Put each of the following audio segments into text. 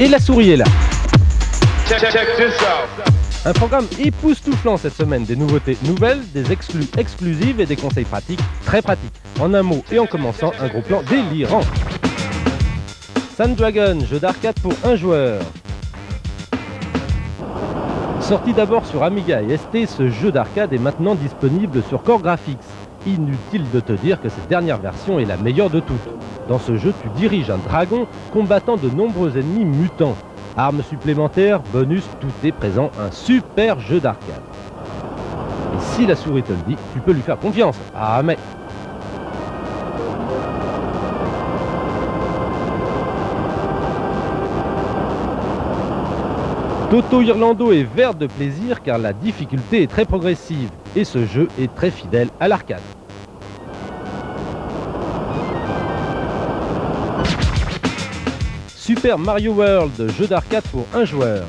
Et la souris est là. Check this out. Un programme époustouflant cette semaine, des nouveautés nouvelles, des exclus exclusives et des conseils pratiques, très pratiques. En un mot et en commençant, un gros plan délirant. Sanddragon, jeu d'arcade pour un joueur. Sorti d'abord sur Amiga et ST, ce jeu d'arcade est maintenant disponible sur Core Graphics. Inutile de te dire que cette dernière version est la meilleure de toutes. Dans ce jeu, tu diriges un dragon combattant de nombreux ennemis mutants. Armes supplémentaires, bonus, tout est présent, un super jeu d'arcade. Et si la souris te le dit, tu peux lui faire confiance. Ah mais... Toto Irlando est vert de plaisir car la difficulté est très progressive et ce jeu est très fidèle à l'arcade. Super Mario World, jeu d'arcade pour un joueur.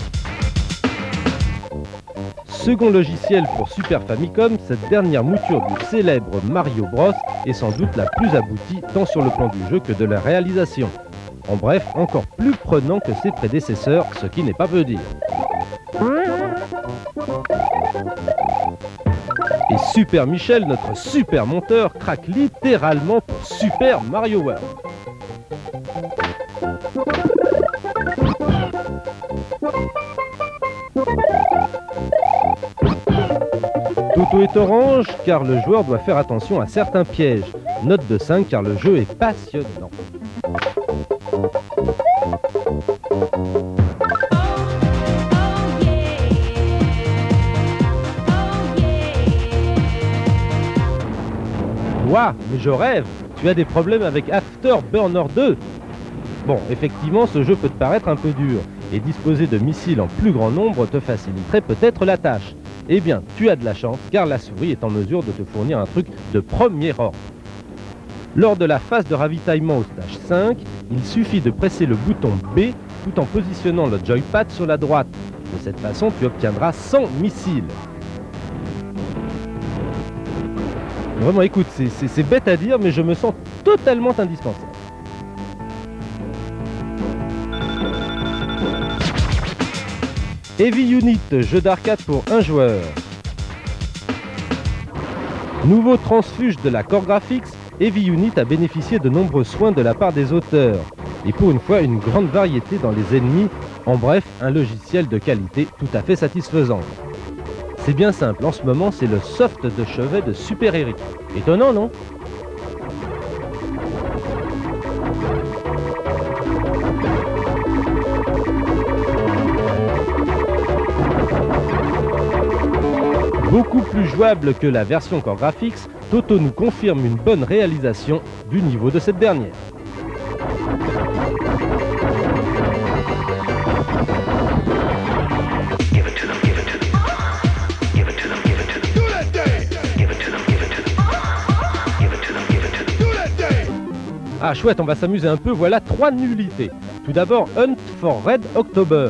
Second logiciel pour Super Famicom, cette dernière mouture du célèbre Mario Bros est sans doute la plus aboutie tant sur le plan du jeu que de la réalisation. En bref, encore plus prenant que ses prédécesseurs, ce qui n'est pas peu dire. Et Super Michel, notre super monteur, craque littéralement pour Super Mario World. Toto est orange car le joueur doit faire attention à certains pièges. Note de 5 car le jeu est passionnant. Ouah, mais je rêve! Tu as des problèmes avec Afterburner 2? Bon, effectivement, ce jeu peut te paraître un peu dur, et disposer de missiles en plus grand nombre te faciliterait peut-être la tâche. Eh bien, tu as de la chance, car la souris est en mesure de te fournir un truc de premier ordre. Lors de la phase de ravitaillement au stage 5, il suffit de presser le bouton B tout en positionnant le joypad sur la droite. De cette façon, tu obtiendras 100 missiles. Vraiment, écoute, c'est bête à dire, mais je me sens totalement indispensable. Heavy Unit, jeu d'arcade pour un joueur. Nouveau transfuge de la Core Graphics, Heavy Unit a bénéficié de nombreux soins de la part des auteurs. Et pour une fois, une grande variété dans les ennemis. En bref, un logiciel de qualité tout à fait satisfaisant. C'est bien simple, en ce moment, c'est le soft de chevet de Super Eric. Étonnant, non ? Beaucoup plus jouable que la version Core Graphics, Toto nous confirme une bonne réalisation du niveau de cette dernière. Ah chouette, on va s'amuser un peu, voilà 3 nullités. Tout d'abord, Hunt for Red October.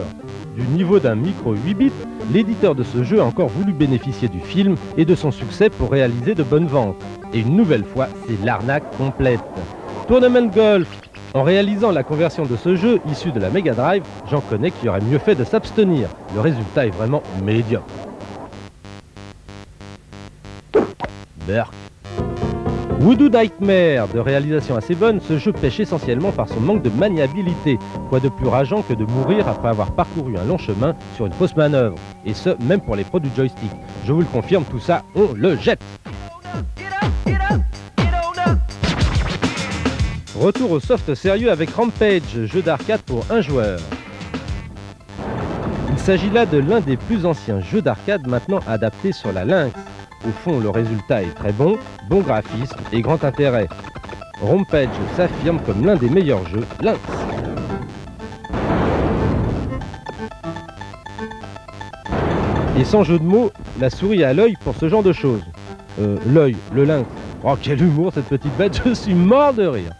Du niveau d'un micro 8 bits, l'éditeur de ce jeu a encore voulu bénéficier du film et de son succès pour réaliser de bonnes ventes. Et une nouvelle fois, c'est l'arnaque complète. Tournament Golf. En réalisant la conversion de ce jeu issu de la Mega Drive, j'en connais qui auraient mieux fait de s'abstenir. Le résultat est vraiment médiocre. Berk. Voodoo Nightmare, de réalisation assez bonne, ce jeu pêche essentiellement par son manque de maniabilité. Quoi de plus rageant que de mourir après avoir parcouru un long chemin sur une fausse manœuvre. Et ce, même pour les pros du joystick. Je vous le confirme, tout ça, on le jette. Retour au soft sérieux avec Rampage, jeu d'arcade pour un joueur. Il s'agit là de l'un des plus anciens jeux d'arcade maintenant adaptés sur la Lynx. Au fond, le résultat est très bon, bon graphisme et grand intérêt. Rampage s'affirme comme l'un des meilleurs jeux Lynx. Et sans jeu de mots, la souris a l'œil pour ce genre de choses. L'œil, le Lynx. Oh, quel humour cette petite bête, je suis mort de rire.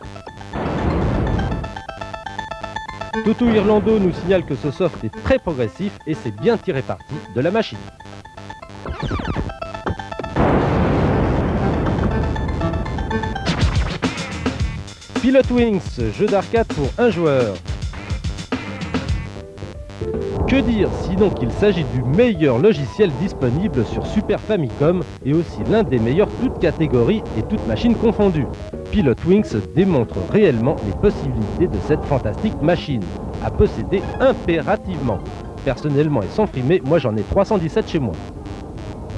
Toto Irlando nous signale que ce soft est très progressif et c'est bien tiré parti de la machine. Pilot Wings, jeu d'arcade pour un joueur. Que dire sinon qu'il s'agit du meilleur logiciel disponible sur Super Famicom et aussi l'un des meilleurs toutes catégories et toutes machines confondues. Pilotwings démontre réellement les possibilités de cette fantastique machine, à posséder impérativement. Personnellement et sans frimer, moi j'en ai 317 chez moi.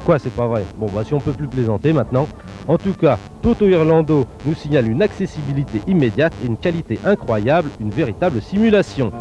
Quoi, c'est pas vrai? Bon bah si on peut plus plaisanter maintenant. En tout cas, Toto Irlando nous signale une accessibilité immédiate et une qualité incroyable, une véritable simulation.